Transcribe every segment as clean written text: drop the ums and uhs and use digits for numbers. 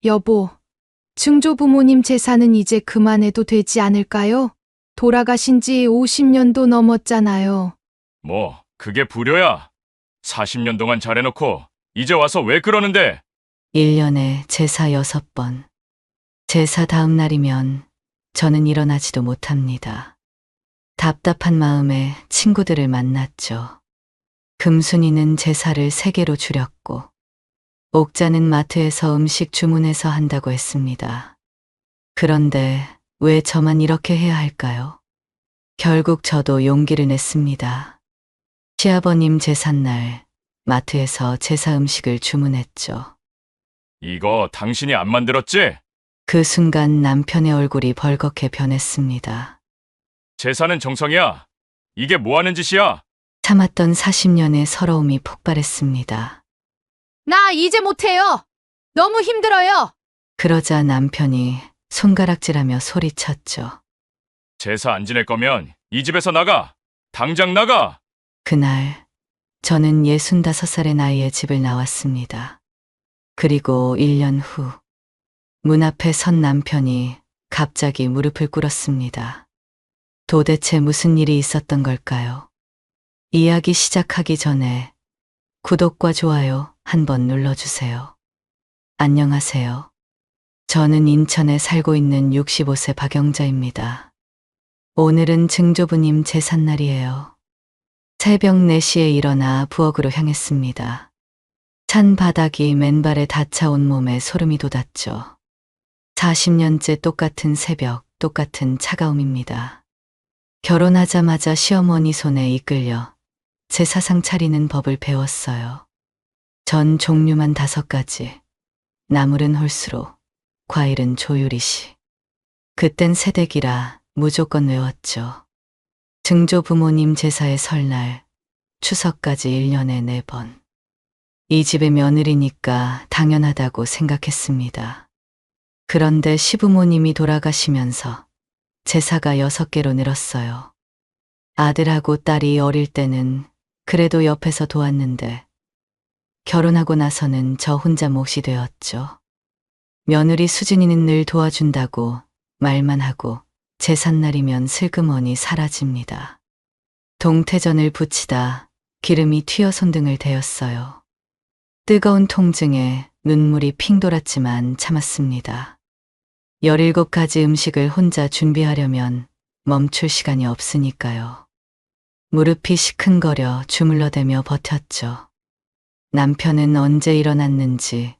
여보, 증조 부모님 제사는 이제 그만해도 되지 않을까요? 돌아가신 지 50년도 넘었잖아요. 뭐, 그게 불효야. 40년 동안 잘해놓고 이제 와서 왜 그러는데? 1년에 제사 6번. 제사 다음 날이면 저는 일어나지도 못합니다. 답답한 마음에 친구들을 만났죠. 금순이는 제사를 3개로 줄였고, 옥자는 마트에서 음식 주문해서 한다고 했습니다. 그런데 왜 저만 이렇게 해야 할까요? 결국 저도 용기를 냈습니다. 시아버님 제삿날 마트에서 제사 음식을 주문했죠. 이거 당신이 안 만들었지? 그 순간 남편의 얼굴이 벌겋게 변했습니다. 제사는 정성이야. 이게 뭐 하는 짓이야? 참았던 40년의 서러움이 폭발했습니다. 나 이제 못해요. 너무 힘들어요. 그러자 남편이 손가락질하며 소리쳤죠. 제사 안 지낼 거면 이 집에서 나가. 당장 나가. 그날 저는 65살의 나이에 집을 나왔습니다. 그리고 1년 후 문 앞에 선 남편이 갑자기 무릎을 꿇었습니다. 도대체 무슨 일이 있었던 걸까요? 이야기 시작하기 전에 구독과 좋아요 한번 눌러주세요. 안녕하세요. 저는 인천에 살고 있는 65세 박영자입니다. 오늘은 증조부님 제삿날이에요. 새벽 4시에 일어나 부엌으로 향했습니다. 찬 바닥이 맨발에 닿자 온몸에 소름이 돋았죠. 40년째 똑같은 새벽, 똑같은 차가움입니다. 결혼하자마자 시어머니 손에 이끌려 제사상 차리는 법을 배웠어요. 전 종류만 5가지, 나물은 홀수로, 과일은 조유리시. 그땐 새댁이라 무조건 외웠죠. 증조 부모님 제사의 설날, 추석까지 1년에 4번. 이 집의 며느리니까 당연하다고 생각했습니다. 그런데 시부모님이 돌아가시면서 제사가 6개로 늘었어요. 아들하고 딸이 어릴 때는 그래도 옆에서 도왔는데 결혼하고 나서는 저 혼자 몫이 되었죠. 며느리 수진이는 늘 도와준다고 말만 하고 제삿날이면 슬그머니 사라집니다. 동태전을 부치다 기름이 튀어 손등을 대었어요. 뜨거운 통증에 눈물이 핑 돌았지만 참았습니다. 17가지 음식을 혼자 준비하려면 멈출 시간이 없으니까요. 무릎이 시큰거려 주물러대며 버텼죠. 남편은 언제 일어났는지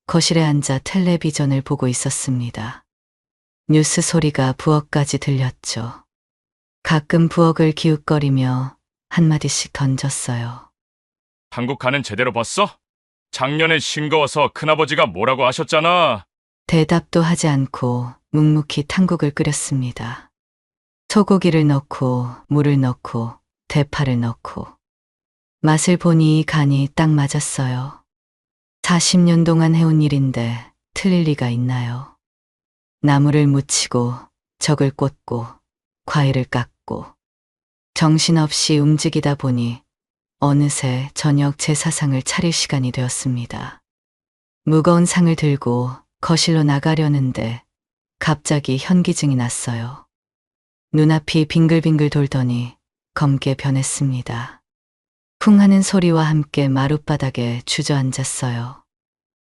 거실에 앉아 텔레비전을 보고 있었습니다. 뉴스 소리가 부엌까지 들렸죠. 가끔 부엌을 기웃거리며 한마디씩 던졌어요. 한국 가는 제대로 봤어? 작년엔 싱거워서 큰아버지가 뭐라고 하셨잖아. 대답도 하지 않고 묵묵히 탕국을 끓였습니다. 소고기를 넣고 물을 넣고 대파를 넣고 맛을 보니 간이 딱 맞았어요. 40년 동안 해온 일인데 틀릴 리가 있나요? 나물을 무치고 적을 꽂고 과일을 깎고 정신없이 움직이다 보니 어느새 저녁 제사상을 차릴 시간이 되었습니다. 무거운 상을 들고 거실로 나가려는데 갑자기 현기증이 났어요. 눈앞이 빙글빙글 돌더니 검게 변했습니다. 쿵 하는 소리와 함께 마룻바닥에 주저앉았어요.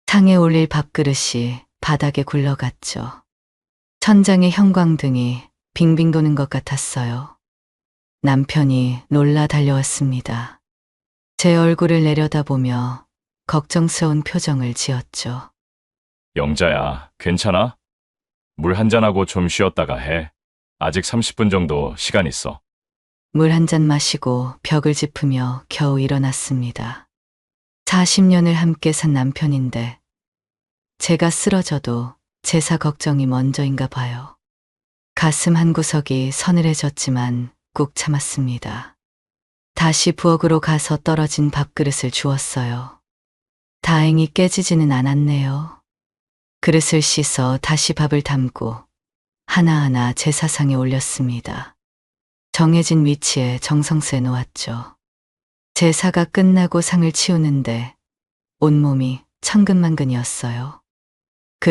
상에 올릴 밥그릇이 바닥에 굴러갔죠. 천장에 형광등이 빙빙 도는 것 같았어요. 남편이 놀라 달려왔습니다. 제 얼굴을 내려다보며 걱정스러운 표정을 지었죠. 영자야, 괜찮아? 물 한잔하고 좀 쉬었다가 해. 아직 30분 정도 시간 있어. 물 한 잔 마시고 벽을 짚으며 겨우 일어났습니다. 40년을 함께 산 남편인데 제가 쓰러져도 제사 걱정이 먼저인가 봐요. 가슴 한구석이 서늘해졌지만 꾹 참았습니다. 다시 부엌으로 가서 떨어진 밥그릇을 주웠어요. 다행히 깨지지는 않았네요. 그릇을 씻어 다시 밥을 담고 하나하나 제사상에 올렸습니다. 정해진 위치에 정성스레 놓았죠. 제사가 끝나고 상을 치우는데 온몸이 천근만근이었어요.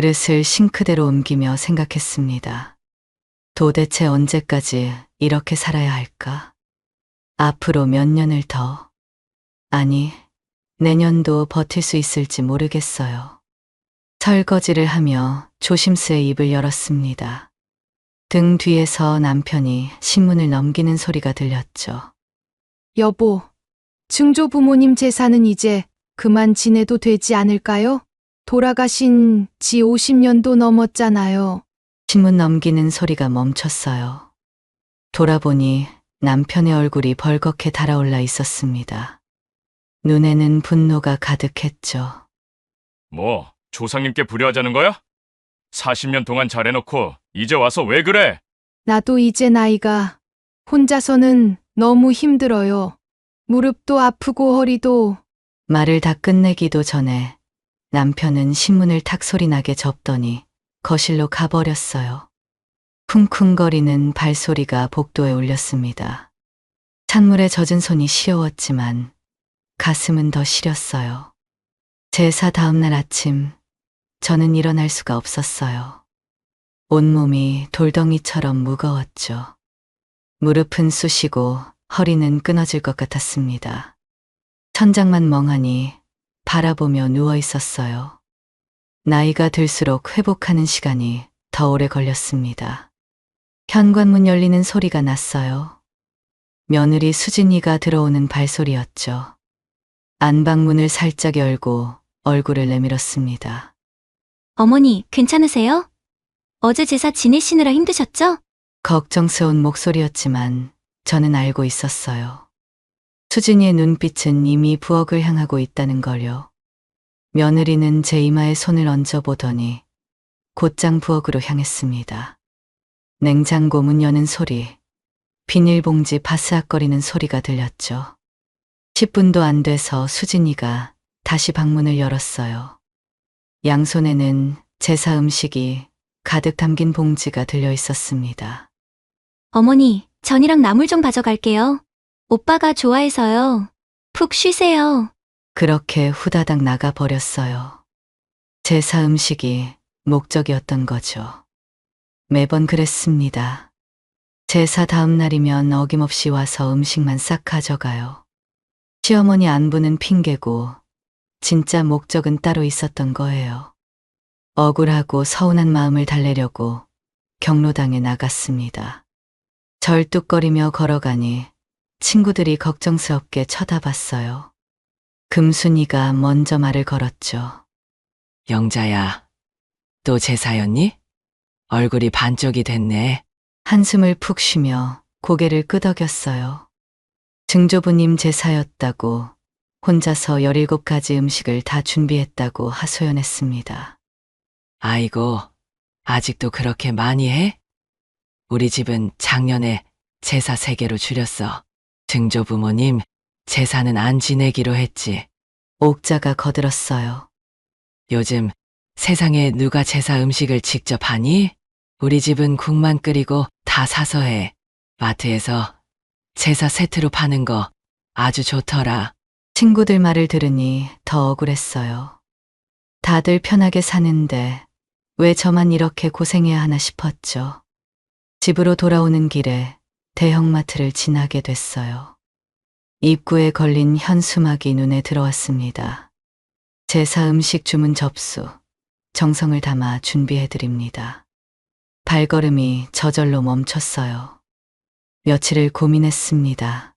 그릇을 싱크대로 옮기며 생각했습니다. 도대체 언제까지 이렇게 살아야 할까? 앞으로 몇 년을 더, 아니, 내년도 버틸 수 있을지 모르겠어요. 설거지를 하며 조심스레 입을 열었습니다. 등 뒤에서 남편이 신문을 넘기는 소리가 들렸죠. 여보, 증조 부모님 제사는 이제 그만 지내도 되지 않을까요? 돌아가신 지 50년도 넘었잖아요. 신문 넘기는 소리가 멈췄어요. 돌아보니 남편의 얼굴이 벌겋게 달아올라 있었습니다. 눈에는 분노가 가득했죠. 뭐, 조상님께 불효하자는 거야? 40년 동안 잘해놓고 이제 와서 왜 그래? 나도 이제 나이가 혼자서는 너무 힘들어요. 무릎도 아프고 허리도. 말을 다 끝내기도 전에 남편은 신문을 탁 소리나게 접더니 거실로 가버렸어요. 쿵쿵거리는 발소리가 복도에 울렸습니다. 찬물에 젖은 손이 시려웠지만 가슴은 더 시렸어요. 제사 다음 날 아침, 저는 일어날 수가 없었어요. 온몸이 돌덩이처럼 무거웠죠. 무릎은 쑤시고 허리는 끊어질 것 같았습니다. 천장만 멍하니 바라보며 누워 있었어요. 나이가 들수록 회복하는 시간이 더 오래 걸렸습니다. 현관문 열리는 소리가 났어요. 며느리 수진이가 들어오는 발소리였죠. 안방문을 살짝 열고 얼굴을 내밀었습니다. 어머니, 괜찮으세요? 어제 제사 지내시느라 힘드셨죠? 걱정스러운 목소리였지만 저는 알고 있었어요. 수진이의 눈빛은 이미 부엌을 향하고 있다는 걸요. 며느리는 제 이마에 손을 얹어보더니 곧장 부엌으로 향했습니다. 냉장고 문 여는 소리, 비닐봉지 바스락거리는 소리가 들렸죠. 10분도 안 돼서 수진이가 다시 방문을 열었어요. 양손에는 제사 음식이 가득 담긴 봉지가 들려 있었습니다. 어머니, 전이랑 나물 좀 가져갈게요. 오빠가 좋아해서요. 푹 쉬세요. 그렇게 후다닥 나가버렸어요. 제사 음식이 목적이었던 거죠. 매번 그랬습니다. 제사 다음 날이면 어김없이 와서 음식만 싹 가져가요. 시어머니 안부는 핑계고 진짜 목적은 따로 있었던 거예요. 억울하고 서운한 마음을 달래려고 경로당에 나갔습니다. 절뚝거리며 걸어가니 친구들이 걱정스럽게 쳐다봤어요. 금순이가 먼저 말을 걸었죠. 영자야, 또 제사였니? 얼굴이 반쪽이 됐네. 한숨을 푹 쉬며 고개를 끄덕였어요. 증조부님 제사였다고 혼자서 17가지 음식을 다 준비했다고 하소연했습니다. 아이고, 아직도 그렇게 많이 해? 우리 집은 작년에 제사 3개로 줄였어. 증조 부모님 제사는 안 지내기로 했지. 옥자가 거들었어요. 요즘 세상에 누가 제사 음식을 직접 하니? 우리 집은 국만 끓이고 다 사서 해. 마트에서 제사 세트로 파는 거 아주 좋더라. 친구들 말을 들으니 더 억울했어요. 다들 편하게 사는데 왜 저만 이렇게 고생해야 하나 싶었죠. 집으로 돌아오는 길에 대형마트를 지나게 됐어요. 입구에 걸린 현수막이 눈에 들어왔습니다. 제사 음식 주문 접수, 정성을 담아 준비해드립니다. 발걸음이 저절로 멈췄어요. 며칠을 고민했습니다.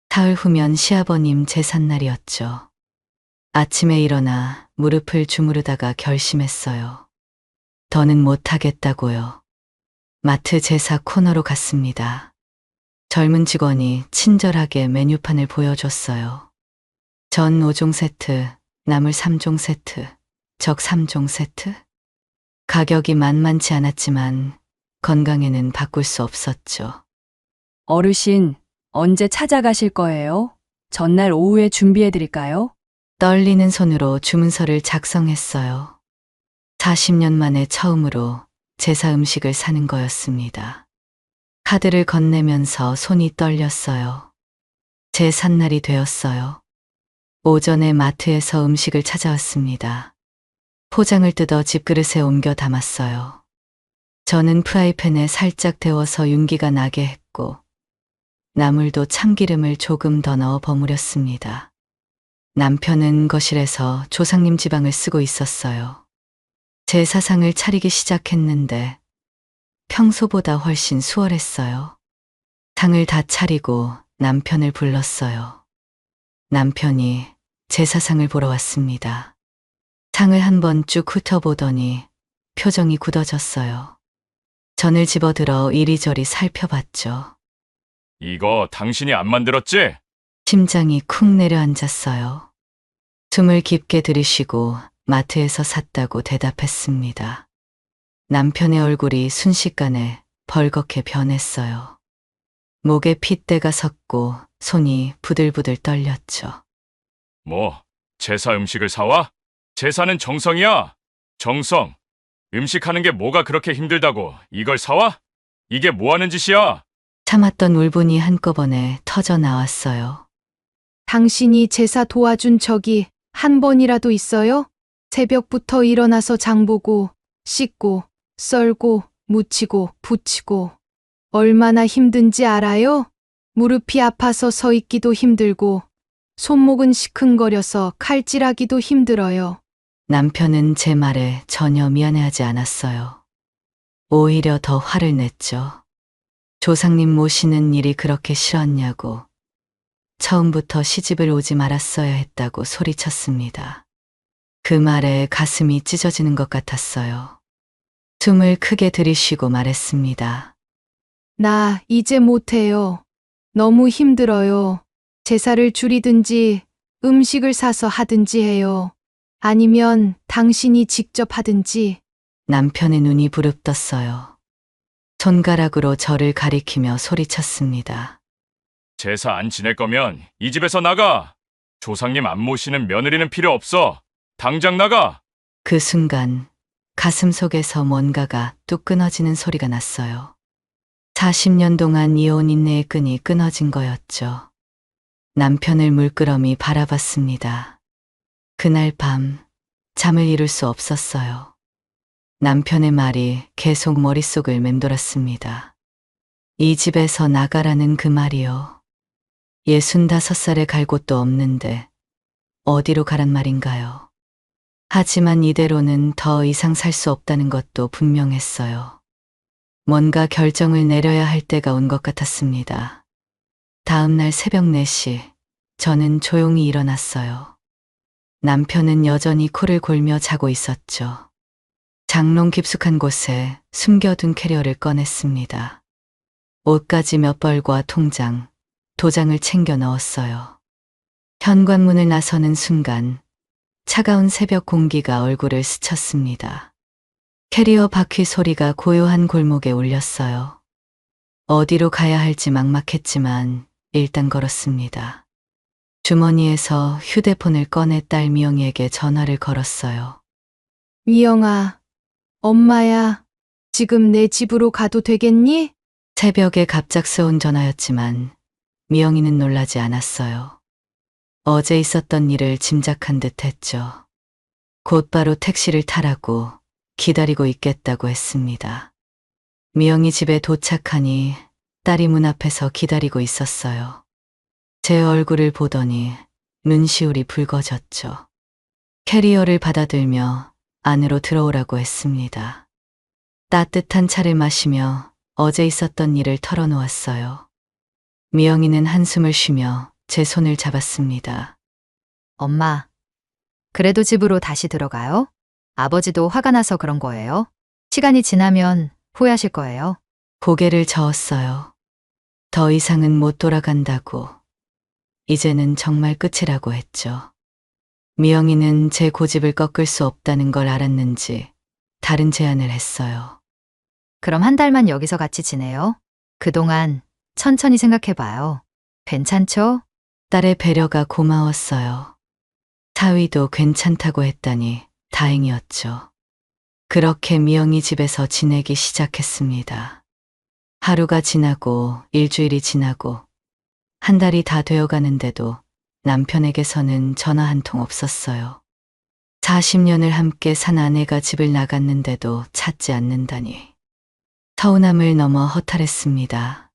사흘 후면 시아버님 제삿날이었죠. 아침에 일어나 무릎을 주무르다가 결심했어요. 더는 못하겠다고요. 마트 제사 코너로 갔습니다. 젊은 직원이 친절하게 메뉴판을 보여줬어요. 전 5종 세트, 나물 3종 세트, 적 3종 세트. 가격이 만만치 않았지만 건강에는 바꿀 수 없었죠. 어르신, 언제 찾아가실 거예요? 전날 오후에 준비해 드릴까요? 떨리는 손으로 주문서를 작성했어요. 40년 만에 처음으로 제사 음식을 사는 거였습니다. 카드를 건네면서 손이 떨렸어요. 제삿날이 되었어요. 오전에 마트에서 음식을 찾아왔습니다. 포장을 뜯어 집그릇에 옮겨 담았어요. 저는 프라이팬에 살짝 데워서 윤기가 나게 했고, 나물도 참기름을 조금 더 넣어 버무렸습니다. 남편은 거실에서 조상님 지방을 쓰고 있었어요. 제사상을 차리기 시작했는데 평소보다 훨씬 수월했어요. 상을 다 차리고 남편을 불렀어요. 남편이 제사상을 보러 왔습니다. 상을 한번 쭉 훑어보더니 표정이 굳어졌어요. 전을 집어들어 이리저리 살펴봤죠. 이거 당신이 안 만들었지? 심장이 쿵 내려앉았어요. 숨을 깊게 들이쉬고 마트에서 샀다고 대답했습니다. 남편의 얼굴이 순식간에 벌겋게 변했어요. 목에 핏대가 섰고 손이 부들부들 떨렸죠. 뭐, 제사 음식을 사와? 제사는 정성이야. 정성. 음식하는 게 뭐가 그렇게 힘들다고 이걸 사와? 이게 뭐 하는 짓이야? 참았던 울분이 한꺼번에 터져 나왔어요. 당신이 제사 도와준 적이 한 번이라도 있어요? 새벽부터 일어나서 장보고, 씻고, 썰고, 무치고, 부치고. 얼마나 힘든지 알아요? 무릎이 아파서 서 있기도 힘들고, 손목은 시큰거려서 칼질하기도 힘들어요. 남편은 제 말에 전혀 미안해하지 않았어요. 오히려 더 화를 냈죠. 조상님 모시는 일이 그렇게 싫었냐고, 처음부터 시집을 오지 말았어야 했다고 소리쳤습니다. 그 말에 가슴이 찢어지는 것 같았어요. 숨을 크게 들이쉬고 말했습니다. 나 이제 못해요. 너무 힘들어요. 제사를 줄이든지 음식을 사서 하든지 해요. 아니면 당신이 직접 하든지. 남편의 눈이 부릅떴어요. 손가락으로 저를 가리키며 소리쳤습니다. 제사 안 지낼 거면 이 집에서 나가. 조상님 안 모시는 며느리는 필요 없어. 당장 나가. 그 순간 가슴 속에서 뭔가가 뚝 끊어지는 소리가 났어요. 40년 동안 이어온 인내의 끈이 끊어진 거였죠. 남편을 물끄러미 바라봤습니다. 그날 밤 잠을 이룰 수 없었어요. 남편의 말이 계속 머릿속을 맴돌았습니다. 이 집에서 나가라는 그 말이요. 65살에 갈 곳도 없는데 어디로 가란 말인가요? 하지만 이대로는 더 이상 살 수 없다는 것도 분명했어요. 뭔가 결정을 내려야 할 때가 온 것 같았습니다. 다음 날 새벽 4시, 저는 조용히 일어났어요. 남편은 여전히 코를 골며 자고 있었죠. 장롱 깊숙한 곳에 숨겨둔 캐리어를 꺼냈습니다. 옷가지 몇 벌과 통장, 도장을 챙겨 넣었어요. 현관문을 나서는 순간 차가운 새벽 공기가 얼굴을 스쳤습니다. 캐리어 바퀴 소리가 고요한 골목에 울렸어요. 어디로 가야 할지 막막했지만 일단 걸었습니다. 주머니에서 휴대폰을 꺼내 딸 미영이에게 전화를 걸었어요. 미영아, 엄마야, 지금 내 집으로 가도 되겠니? 새벽에 갑작스러운 전화였지만 미영이는 놀라지 않았어요. 어제 있었던 일을 짐작한 듯 했죠. 곧바로 택시를 타라고 기다리고 있겠다고 했습니다. 미영이 집에 도착하니 딸이 문 앞에서 기다리고 있었어요. 제 얼굴을 보더니 눈시울이 붉어졌죠. 캐리어를 받아들며 안으로 들어오라고 했습니다. 따뜻한 차를 마시며 어제 있었던 일을 털어놓았어요. 미영이는 한숨을 쉬며 제 손을 잡았습니다. 엄마, 그래도 집으로 다시 들어가요? 아버지도 화가 나서 그런 거예요. 시간이 지나면 후회하실 거예요. 고개를 저었어요. 더 이상은 못 돌아간다고. 이제는 정말 끝이라고 했죠. 미영이는 제 고집을 꺾을 수 없다는 걸 알았는지 다른 제안을 했어요. 그럼 한 달만 여기서 같이 지내요. 그동안 천천히 생각해봐요. 괜찮죠? 딸의 배려가 고마웠어요. 사위도 괜찮다고 했다니 다행이었죠. 그렇게 미영이 집에서 지내기 시작했습니다. 하루가 지나고 일주일이 지나고 한 달이 다 되어가는데도 남편에게서는 전화 한 통 없었어요. 40년을 함께 산 아내가 집을 나갔는데도 찾지 않는다니. 서운함을 넘어 허탈했습니다.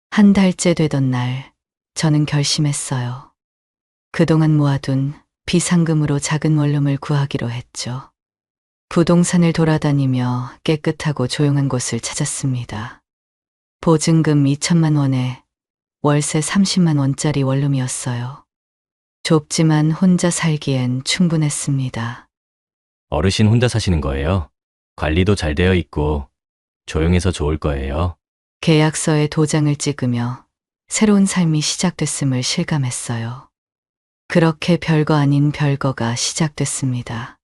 한 달째 되던 날, 저는 결심했어요. 그동안 모아둔 비상금으로 작은 원룸을 구하기로 했죠. 부동산을 돌아다니며 깨끗하고 조용한 곳을 찾았습니다. 보증금 2천만 원에 월세 30만 원짜리 원룸이었어요. 좁지만 혼자 살기엔 충분했습니다. 어르신 혼자 사시는 거예요? 관리도 잘 되어 있고 조용해서 좋을 거예요. 계약서에 도장을 찍으며 새로운 삶이 시작됐음을 실감했어요. 그렇게 별거 아닌 별거가 시작됐습니다.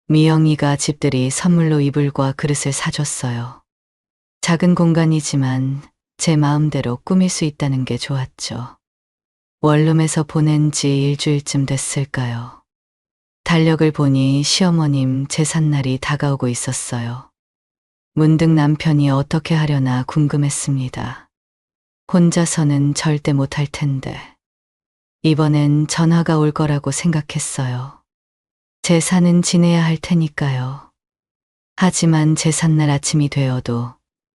미영이가 집들이 선물로 이불과 그릇을 사줬어요. 작은 공간이지만 제 마음대로 꾸밀 수 있다는 게 좋았죠. 원룸에서 보낸 지 일주일쯤 됐을까요? 달력을 보니 시어머님 제삿날이 다가오고 있었어요. 문득 남편이 어떻게 하려나 궁금했습니다. 혼자서는 절대 못할 텐데. 이번엔 전화가 올 거라고 생각했어요. 제사는 지내야 할 테니까요. 하지만 제삿날 아침이 되어도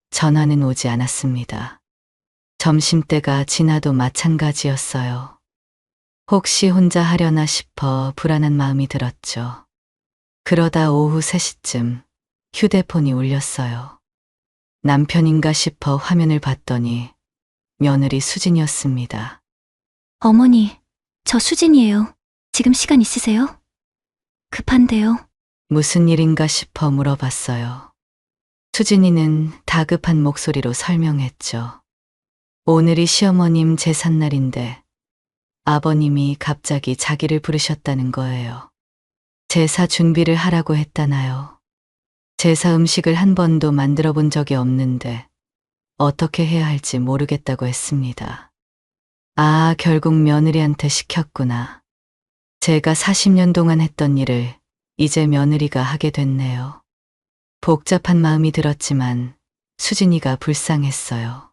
전화는 오지 않았습니다. 점심때가 지나도 마찬가지였어요. 혹시 혼자 하려나 싶어 불안한 마음이 들었죠. 그러다 오후 3시쯤 휴대폰이 울렸어요. 남편인가 싶어 화면을 봤더니 며느리 수진이었습니다. 어머니, 저 수진이에요. 지금 시간 있으세요? 급한데요. 무슨 일인가 싶어 물어봤어요. 수진이는 다급한 목소리로 설명했죠. 오늘이 시어머님 제삿날인데 아버님이 갑자기 자기를 부르셨다는 거예요. 제사 준비를 하라고 했다나요. 제사 음식을 한 번도 만들어 본 적이 없는데 어떻게 해야 할지 모르겠다고 했습니다. 아, 결국 며느리한테 시켰구나. 제가 40년 동안 했던 일을 이제 며느리가 하게 됐네요. 복잡한 마음이 들었지만 수진이가 불쌍했어요.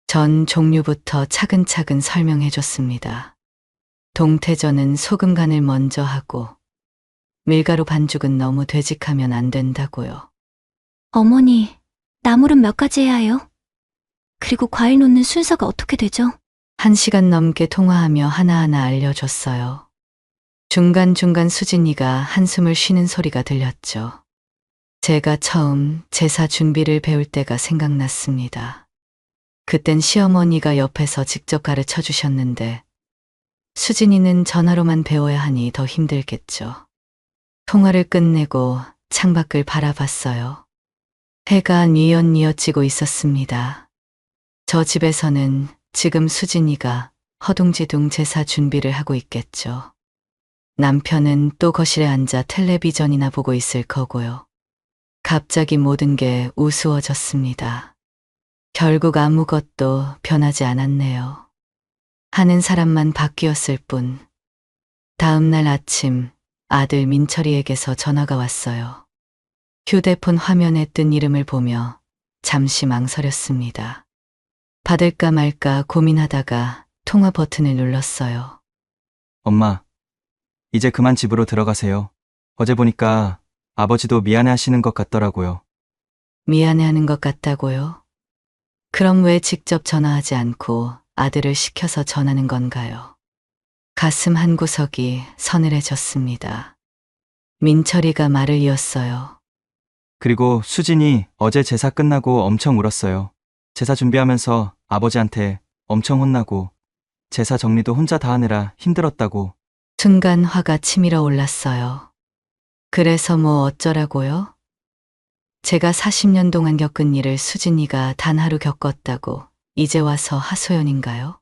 전 종류부터 차근차근 설명해 줬습니다. 동태전은 소금 간을 먼저 하고 밀가루 반죽은 너무 되직하면 안 된다고요. 어머니, 나물은 몇 가지 해야 해요? 그리고 과일 놓는 순서가 어떻게 되죠? 1시간 넘게 통화하며 하나하나 알려줬어요. 중간중간 수진이가 한숨을 쉬는 소리가 들렸죠. 제가 처음 제사 준비를 배울 때가 생각났습니다. 그땐 시어머니가 옆에서 직접 가르쳐 주셨는데 수진이는 전화로만 배워야 하니 더 힘들겠죠. 통화를 끝내고 창밖을 바라봤어요. 해가 뉘엿뉘엿 지고 있었습니다. 저 집에서는 지금 수진이가 허둥지둥 제사 준비를 하고 있겠죠. 남편은 또 거실에 앉아 텔레비전이나 보고 있을 거고요. 갑자기 모든 게 우스워졌습니다. 결국 아무것도 변하지 않았네요. 하는 사람만 바뀌었을 뿐. 다음 날 아침 아들 민철이에게서 전화가 왔어요. 휴대폰 화면에 뜬 이름을 보며 잠시 망설였습니다. 받을까 말까 고민하다가 통화 버튼을 눌렀어요. 엄마, 이제 그만 집으로 들어가세요. 어제 보니까 아버지도 미안해 하시는 것 같더라고요. 미안해하는 것 같다고요? 그럼 왜 직접 전화하지 않고 아들을 시켜서 전하는 건가요? 가슴 한 구석이 서늘해졌습니다. 민철이가 말을 이었어요. 그리고 수진이 어제 제사 끝나고 엄청 울었어요. 제사 준비하면서 아버지한테 엄청 혼나고 제사 정리도 혼자 다 하느라 힘들었다고. 순간 화가 치밀어 올랐어요. 그래서 뭐 어쩌라고요? 제가 40년 동안 겪은 일을 수진이가 단 하루 겪었다고 이제 와서 하소연인가요?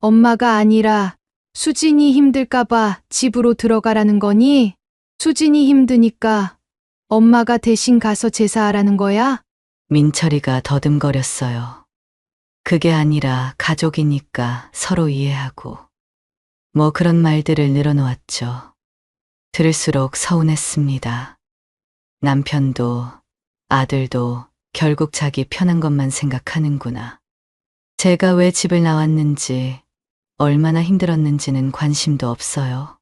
엄마가 아니라 수진이 힘들까봐 집으로 들어가라는 거니? 수진이 힘드니까 엄마가 대신 가서 제사하라는 거야? 민철이가 더듬거렸어요. 그게 아니라 가족이니까 서로 이해하고. 뭐 그런 말들을 늘어놓았죠. 들을수록 서운했습니다. 남편도 아들도 결국 자기 편한 것만 생각하는구나. 제가 왜 집을 나왔는지, 얼마나 힘들었는지는 관심도 없어요.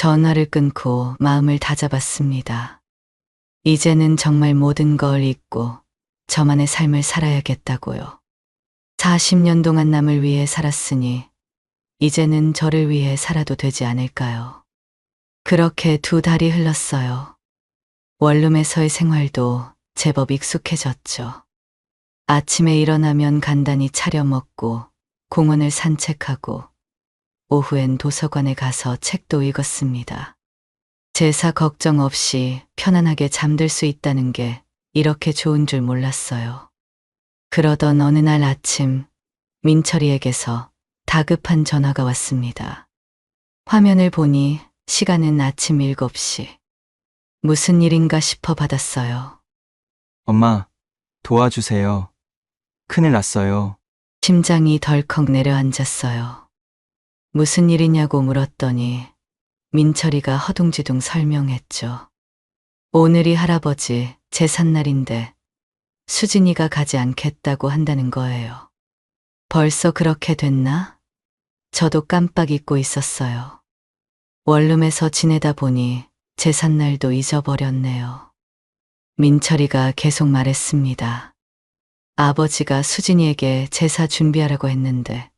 전화를 끊고 마음을 다잡았습니다. 이제는 정말 모든 걸 잊고 저만의 삶을 살아야겠다고요. 40년 동안 남을 위해 살았으니 이제는 저를 위해 살아도 되지 않을까요? 그렇게 2달이 흘렀어요. 원룸에서의 생활도 제법 익숙해졌죠. 아침에 일어나면 간단히 차려 먹고 공원을 산책하고 오후엔 도서관에 가서 책도 읽었습니다. 제사 걱정 없이 편안하게 잠들 수 있다는 게 이렇게 좋은 줄 몰랐어요. 그러던 어느 날 아침 민철이에게서 다급한 전화가 왔습니다. 화면을 보니 시간은 아침 7시. 무슨 일인가 싶어 받았어요. 엄마, 도와주세요. 큰일 났어요. 심장이 덜컥 내려앉았어요. 무슨 일이냐고 물었더니 민철이가 허둥지둥 설명했죠. 오늘이 할아버지 제삿날인데 수진이가 가지 않겠다고 한다는 거예요. 벌써 그렇게 됐나? 저도 깜빡 잊고 있었어요. 원룸에서 지내다 보니 제삿날도 잊어버렸네요. 민철이가 계속 말했습니다. 아버지가 수진이에게 제사 준비하라고 했는데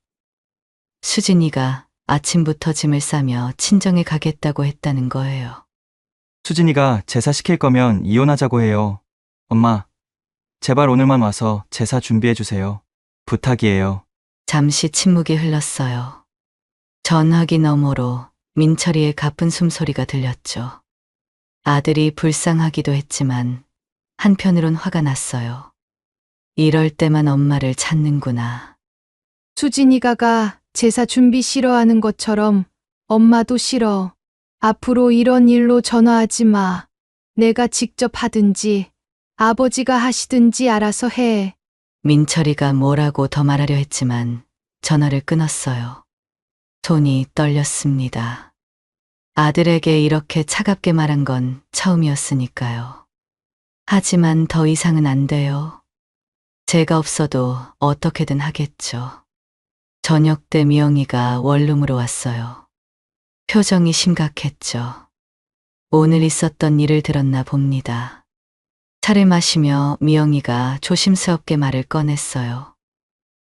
수진이가 아침부터 짐을 싸며 친정에 가겠다고 했다는 거예요. 수진이가 제사 시킬 거면 이혼하자고 해요. 엄마, 제발 오늘만 와서 제사 준비해주세요. 부탁이에요. 잠시 침묵이 흘렀어요. 전화기 너머로 민철이의 가쁜 숨소리가 들렸죠. 아들이 불쌍하기도 했지만 한편으론 화가 났어요. 이럴 때만 엄마를 찾는구나. 수진이가 제사 준비 싫어하는 것처럼 엄마도 싫어. 앞으로 이런 일로 전화하지 마. 내가 직접 하든지 아버지가 하시든지 알아서 해. 민철이가 뭐라고 더 말하려 했지만 전화를 끊었어요. 손이 떨렸습니다. 아들에게 이렇게 차갑게 말한 건 처음이었으니까요. 하지만 더 이상은 안 돼요. 제가 없어도 어떻게든 하겠죠. 저녁 때 미영이가 원룸으로 왔어요. 표정이 심각했죠. 오늘 있었던 일을 들었나 봅니다. 차를 마시며 미영이가 조심스럽게 말을 꺼냈어요.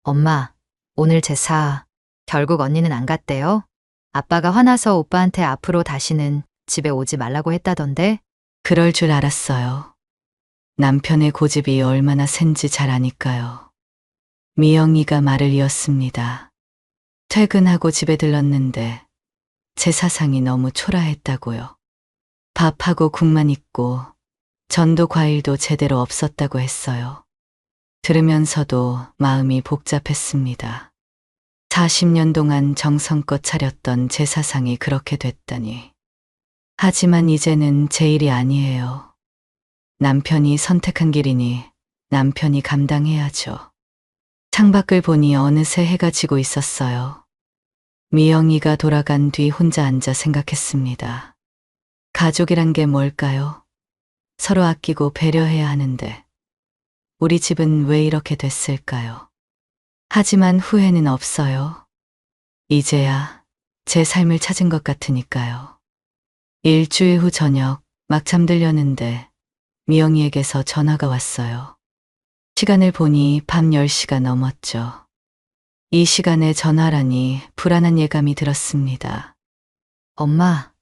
엄마, 오늘 제사 결국 언니는 안 갔대요? 아빠가 화나서 오빠한테 앞으로 다시는 집에 오지 말라고 했다던데? 그럴 줄 알았어요. 남편의 고집이 얼마나 센지 잘 아니까요. 미영이가 말을 이었습니다. 퇴근하고 집에 들렀는데 제사상이 너무 초라했다고요. 밥하고 국만 있고 전도 과일도 제대로 없었다고 했어요. 들으면서도 마음이 복잡했습니다. 40년 동안 정성껏 차렸던 제사상이 그렇게 됐다니. 하지만 이제는 제 일이 아니에요. 남편이 선택한 길이니 남편이 감당해야죠. 창밖을 보니 어느새 해가 지고 있었어요. 미영이가 돌아간 뒤 혼자 앉아 생각했습니다. 가족이란 게 뭘까요? 서로 아끼고 배려해야 하는데 우리 집은 왜 이렇게 됐을까요? 하지만 후회는 없어요. 이제야 제 삶을 찾은 것 같으니까요. 일주일 후 저녁 막 잠들려는데 미영이에게서 전화가 왔어요. 시간을 보니 밤 10시가 넘었죠. 이 시간에 전화라니 불안한 예감이 들었습니다. 엄마,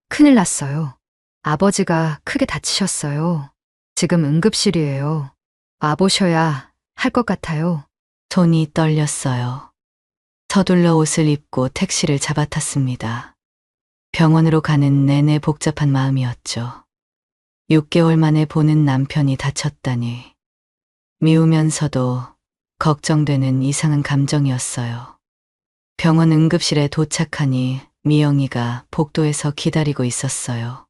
큰일 났어요. 아버지가 크게 다치셨어요. 지금 응급실이에요. 와보셔야 할 것 같아요. 손이 떨렸어요. 서둘러 옷을 입고 택시를 잡아탔습니다. 병원으로 가는 내내 복잡한 마음이었죠. 6개월 만에 보는 남편이 다쳤다니. 미우면서도 걱정되는 이상한 감정이었어요. 병원 응급실에 도착하니 미영이가 복도에서 기다리고 있었어요.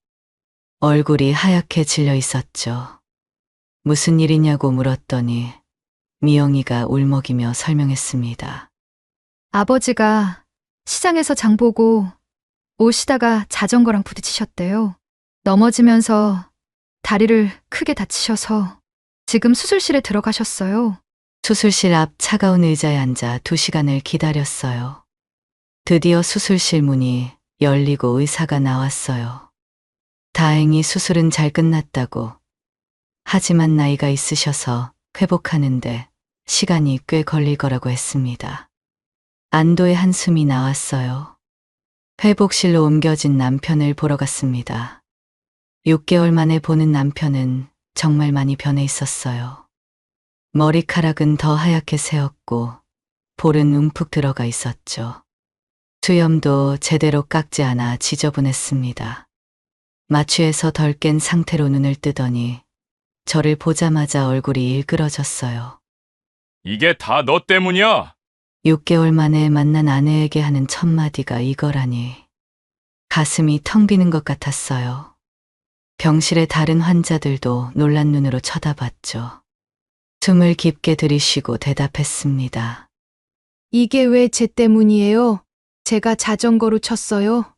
얼굴이 하얗게 질려 있었죠. 무슨 일이냐고 물었더니 미영이가 울먹이며 설명했습니다. 아버지가 시장에서 장 보고 오시다가 자전거랑 부딪히셨대요. 넘어지면서 다리를 크게 다치셔서 지금 수술실에 들어가셨어요. 수술실 앞 차가운 의자에 앉아 2시간을 기다렸어요. 드디어 수술실 문이 열리고 의사가 나왔어요. 다행히 수술은 잘 끝났다고. 하지만 나이가 있으셔서 회복하는데 시간이 꽤 걸릴 거라고 했습니다. 안도의 한숨이 나왔어요. 회복실로 옮겨진 남편을 보러 갔습니다. 6개월 만에 보는 남편은 정말 많이 변해 있었어요. 머리카락은 더 하얗게 새었고 볼은 움푹 들어가 있었죠. 수염도 제대로 깎지 않아 지저분했습니다. 마취해서 덜 깬 상태로 눈을 뜨더니 저를 보자마자 얼굴이 일그러졌어요. 이게 다 너 때문이야. 6개월 만에 만난 아내에게 하는 첫마디가 이거라니. 가슴이 텅 비는 것 같았어요. 병실의 다른 환자들도 놀란 눈으로 쳐다봤죠. 숨을 깊게 들이쉬고 대답했습니다. 이게 왜 제 때문이에요? 제가 자전거로 쳤어요?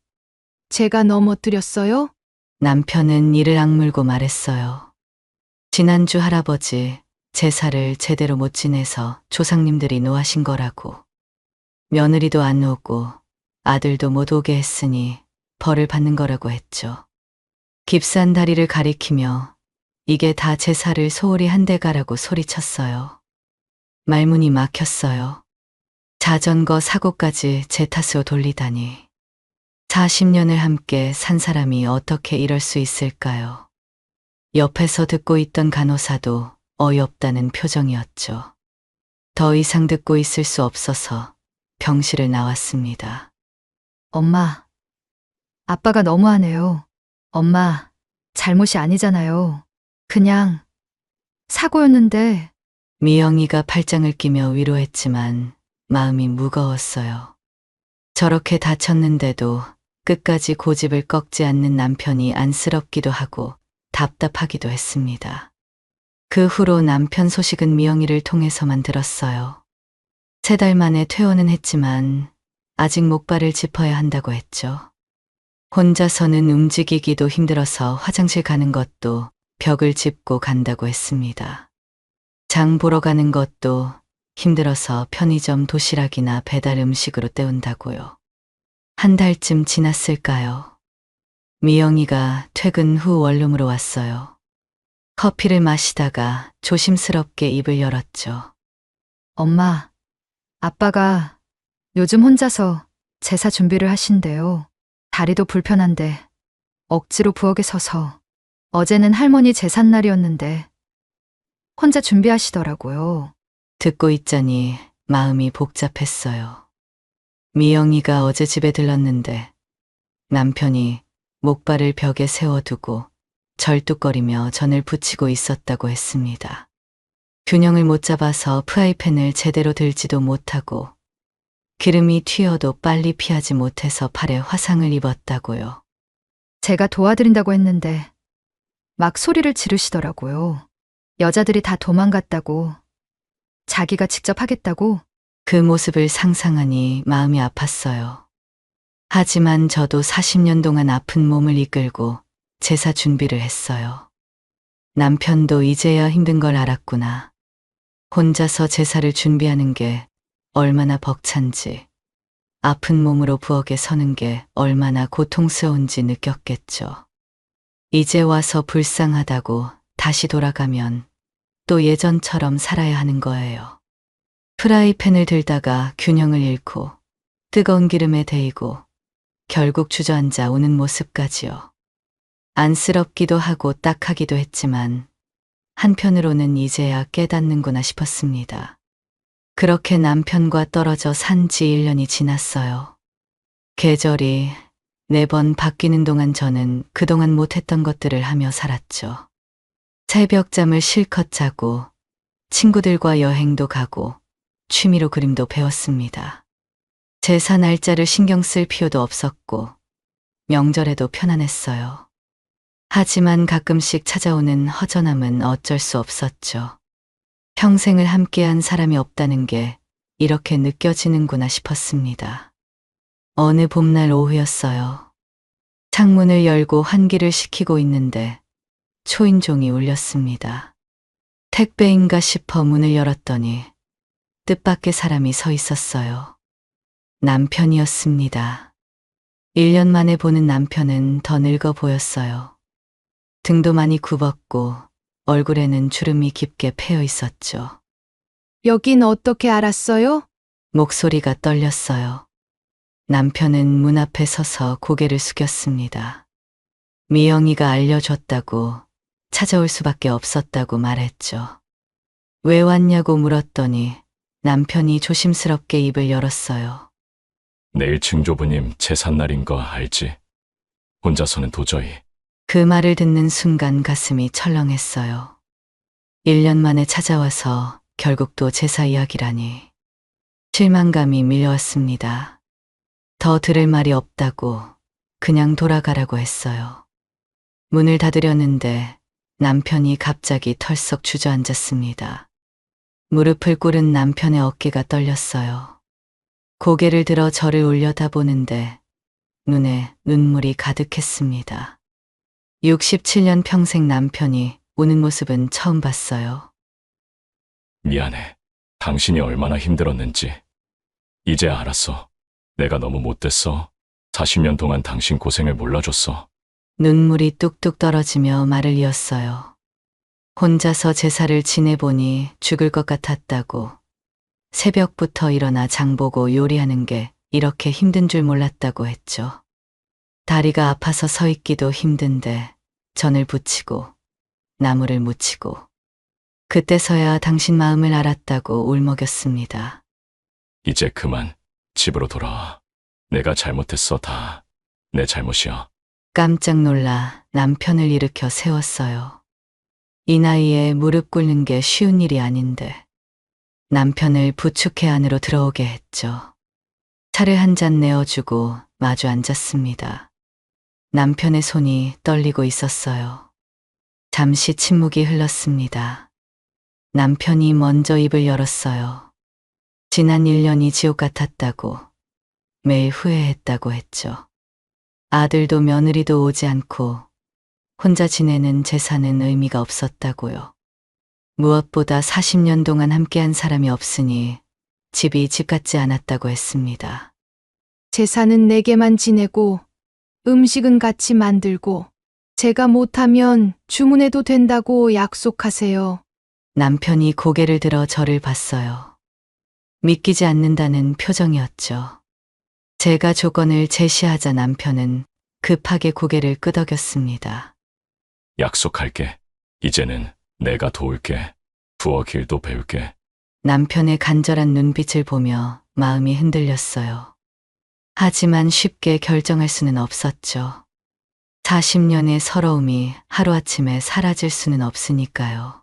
제가 넘어뜨렸어요? 남편은 이를 악물고 말했어요. 지난주 할아버지 제사를 제대로 못 지내서 조상님들이 노하신 거라고. 며느리도 안 오고 아들도 못 오게 했으니 벌을 받는 거라고 했죠. 깁스한 다리를 가리키며 이게 다 제사를 소홀히 한 대가라고 소리쳤어요. 말문이 막혔어요. 자전거 사고까지 제 탓으로 돌리다니. 40년을 함께 산 사람이 어떻게 이럴 수 있을까요? 옆에서 듣고 있던 간호사도 어이없다는 표정이었죠. 더 이상 듣고 있을 수 없어서 병실을 나왔습니다. 엄마, 아빠가 너무하네요. 엄마, 잘못이 아니잖아요. 그냥 사고였는데. 미영이가 팔짱을 끼며 위로했지만 마음이 무거웠어요. 저렇게 다쳤는데도 끝까지 고집을 꺾지 않는 남편이 안쓰럽기도 하고 답답하기도 했습니다. 그 후로 남편 소식은 미영이를 통해서만 들었어요. 3달 만에 퇴원은 했지만 아직 목발을 짚어야 한다고 했죠. 혼자서는 움직이기도 힘들어서 화장실 가는 것도 벽을 짚고 간다고 했습니다. 장 보러 가는 것도 힘들어서 편의점 도시락이나 배달 음식으로 때운다고요. 1달쯤 지났을까요? 미영이가 퇴근 후 원룸으로 왔어요. 커피를 마시다가 조심스럽게 입을 열었죠. 엄마, 아빠가 요즘 혼자서 제사 준비를 하신대요. 다리도 불편한데 억지로 부엌에 서서. 어제는 할머니 제삿날이었는데 혼자 준비하시더라고요. 듣고 있자니 마음이 복잡했어요. 미영이가 어제 집에 들렀는데 남편이 목발을 벽에 세워두고 절뚝거리며 전을 부치고 있었다고 했습니다. 균형을 못 잡아서 프라이팬을 제대로 들지도 못하고 기름이 튀어도 빨리 피하지 못해서 팔에 화상을 입었다고요. 제가 도와드린다고 했는데 막 소리를 지르시더라고요. 여자들이 다 도망갔다고. 자기가 직접 하겠다고. 그 모습을 상상하니 마음이 아팠어요. 하지만 저도 40년 동안 아픈 몸을 이끌고 제사 준비를 했어요. 남편도 이제야 힘든 걸 알았구나. 혼자서 제사를 준비하는 게 얼마나 벅찬지, 아픈 몸으로 부엌에 서는 게 얼마나 고통스러운지 느꼈겠죠. 이제 와서 불쌍하다고 다시 돌아가면 또 예전처럼 살아야 하는 거예요. 프라이팬을 들다가 균형을 잃고 뜨거운 기름에 데이고 결국 주저앉아 우는 모습까지요. 안쓰럽기도 하고 딱하기도 했지만 한편으로는 이제야 깨닫는구나 싶었습니다. 그렇게 남편과 떨어져 산 지 1년이 지났어요. 계절이 4번 바뀌는 동안 저는 그동안 못했던 것들을 하며 살았죠. 새벽잠을 실컷 자고 친구들과 여행도 가고 취미로 그림도 배웠습니다. 제사 날짜를 신경 쓸 필요도 없었고 명절에도 편안했어요. 하지만 가끔씩 찾아오는 허전함은 어쩔 수 없었죠. 평생을 함께한 사람이 없다는 게 이렇게 느껴지는구나 싶었습니다. 어느 봄날 오후였어요. 창문을 열고 환기를 시키고 있는데 초인종이 울렸습니다. 택배인가 싶어 문을 열었더니 뜻밖의 사람이 서 있었어요. 남편이었습니다. 1년 만에 보는 남편은 더 늙어 보였어요. 등도 많이 굽었고 얼굴에는 주름이 깊게 패여 있었죠. 여긴 어떻게 알았어요? 목소리가 떨렸어요. 남편은 문 앞에 서서 고개를 숙였습니다. 미영이가 알려줬다고, 찾아올 수밖에 없었다고 말했죠. 왜 왔냐고 물었더니 남편이 조심스럽게 입을 열었어요. 내일 증조부님 제삿날인 거 알지? 혼자서는 도저히. 그 말을 듣는 순간 가슴이 철렁했어요. 1년 만에 찾아와서 결국 또 제사 이야기라니. 실망감이 밀려왔습니다. 더 들을 말이 없다고 그냥 돌아가라고 했어요. 문을 닫으려는데 남편이 갑자기 털썩 주저앉았습니다. 무릎을 꿇은 남편의 어깨가 떨렸어요. 고개를 들어 저를 올려다보는데 눈에 눈물이 가득했습니다. 67년 평생 남편이 우는 모습은 처음 봤어요. 미안해. 당신이 얼마나 힘들었는지. 이제 알았어. 내가 너무 못됐어. 40년 동안 당신 고생을 몰라줬어. 눈물이 뚝뚝 떨어지며 말을 이었어요. 혼자서 제사를 지내보니 죽을 것 같았다고. 새벽부터 일어나 장보고 요리하는 게 이렇게 힘든 줄 몰랐다고 했죠. 다리가 아파서 서 있기도 힘든데 전을 부치고 나무를 묻히고 그때서야 당신 마음을 알았다고 울먹였습니다. 이제 그만 집으로 돌아와. 내가 잘못했어. 다 내 잘못이야. 깜짝 놀라 남편을 일으켜 세웠어요. 이 나이에 무릎 꿇는 게 쉬운 일이 아닌데 남편을 부축해 안으로 들어오게 했죠. 차를 한 잔 내어주고 마주 앉았습니다. 남편의 손이 떨리고 있었어요. 잠시 침묵이 흘렀습니다. 남편이 먼저 입을 열었어요. 지난 1년이 지옥 같았다고, 매일 후회했다고 했죠. 아들도 며느리도 오지 않고 혼자 지내는 제사는 의미가 없었다고요. 무엇보다 40년 동안 함께한 사람이 없으니 집이 집 같지 않았다고 했습니다. 제사는 내게만 지내고 음식은 같이 만들고 제가 못하면 주문해도 된다고 약속하세요. 남편이 고개를 들어 저를 봤어요. 믿기지 않는다는 표정이었죠. 제가 조건을 제시하자 남편은 급하게 고개를 끄덕였습니다. 약속할게. 이제는 내가 도울게. 부엌 일도 배울게. 남편의 간절한 눈빛을 보며 마음이 흔들렸어요. 하지만 쉽게 결정할 수는 없었죠. 40년의 서러움이 하루아침에 사라질 수는 없으니까요.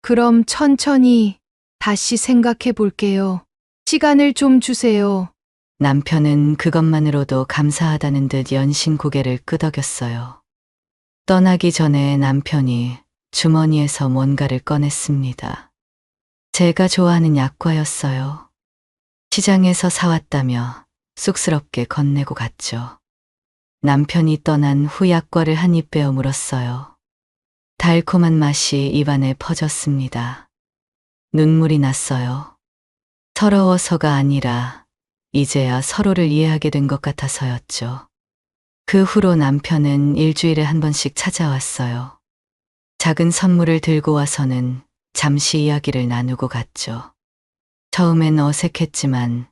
그럼 천천히 다시 생각해 볼게요. 시간을 좀 주세요. 남편은 그것만으로도 감사하다는 듯 연신 고개를 끄덕였어요. 떠나기 전에 남편이 주머니에서 뭔가를 꺼냈습니다. 제가 좋아하는 약과였어요. 시장에서 사왔다며 쑥스럽게 건네고 갔죠. 남편이 떠난 후 약과를 한 입 베어 물었어요. 달콤한 맛이 입안에 퍼졌습니다. 눈물이 났어요. 서러워서가 아니라 이제야 서로를 이해하게 된 것 같아서였죠. 그 후로 남편은 일주일에 한 번씩 찾아왔어요. 작은 선물을 들고 와서는 잠시 이야기를 나누고 갔죠. 처음엔 어색했지만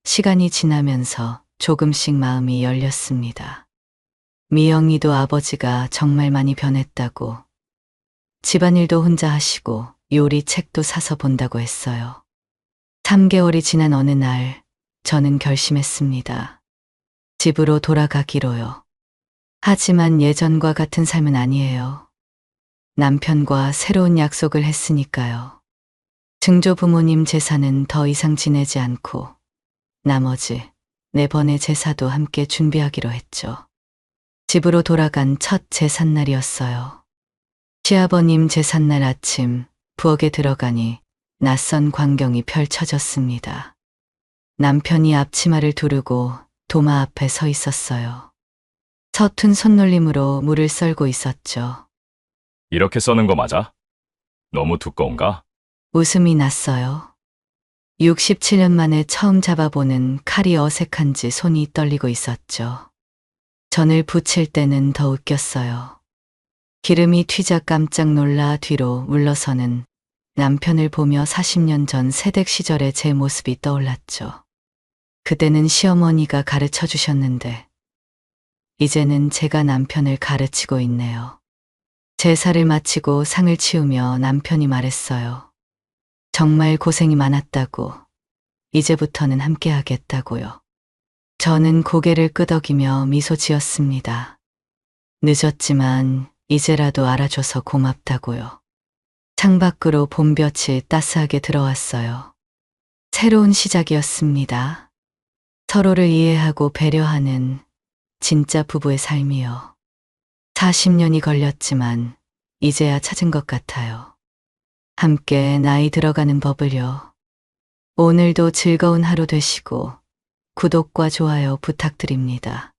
시간이 지나면서 조금씩 마음이 열렸습니다. 미영이도 아버지가 정말 많이 변했다고, 집안일도 혼자 하시고 요리 책도 사서 본다고 했어요. 3개월이 지난 어느 날 저는 결심했습니다. 집으로 돌아가기로요. 하지만 예전과 같은 삶은 아니에요. 남편과 새로운 약속을 했으니까요. 증조 부모님 제사는 더 이상 지내지 않고 나머지 4번의 제사도 함께 준비하기로 했죠. 집으로 돌아간 첫 제삿날이었어요. 시아버님 제삿날 아침 부엌에 들어가니 낯선 광경이 펼쳐졌습니다. 남편이 앞치마를 두르고 도마 앞에 서 있었어요. 서툰 손놀림으로 물을 썰고 있었죠. 이렇게 써는 거 맞아? 너무 두꺼운가? 웃음이 났어요. 67년 만에 처음 잡아보는 칼이 어색한지 손이 떨리고 있었죠. 전을 부칠 때는 더 웃겼어요. 기름이 튀자 깜짝 놀라 뒤로 물러서는 남편을 보며 40년 전 새댁 시절의 제 모습이 떠올랐죠. 그때는 시어머니가 가르쳐 주셨는데, 이제는 제가 남편을 가르치고 있네요. 제사를 마치고 상을 치우며 남편이 말했어요. 정말 고생이 많았다고, 이제부터는 함께 하겠다고요. 저는 고개를 끄덕이며 미소 지었습니다. 늦었지만 이제라도 알아줘서 고맙다고요. 창밖으로 봄볕이 따스하게 들어왔어요. 새로운 시작이었습니다. 서로를 이해하고 배려하는 진짜 부부의 삶이요. 40년이 걸렸지만 이제야 찾은 것 같아요. 함께 나이 들어가는 법을요. 오늘도 즐거운 하루 되시고 구독과 좋아요 부탁드립니다.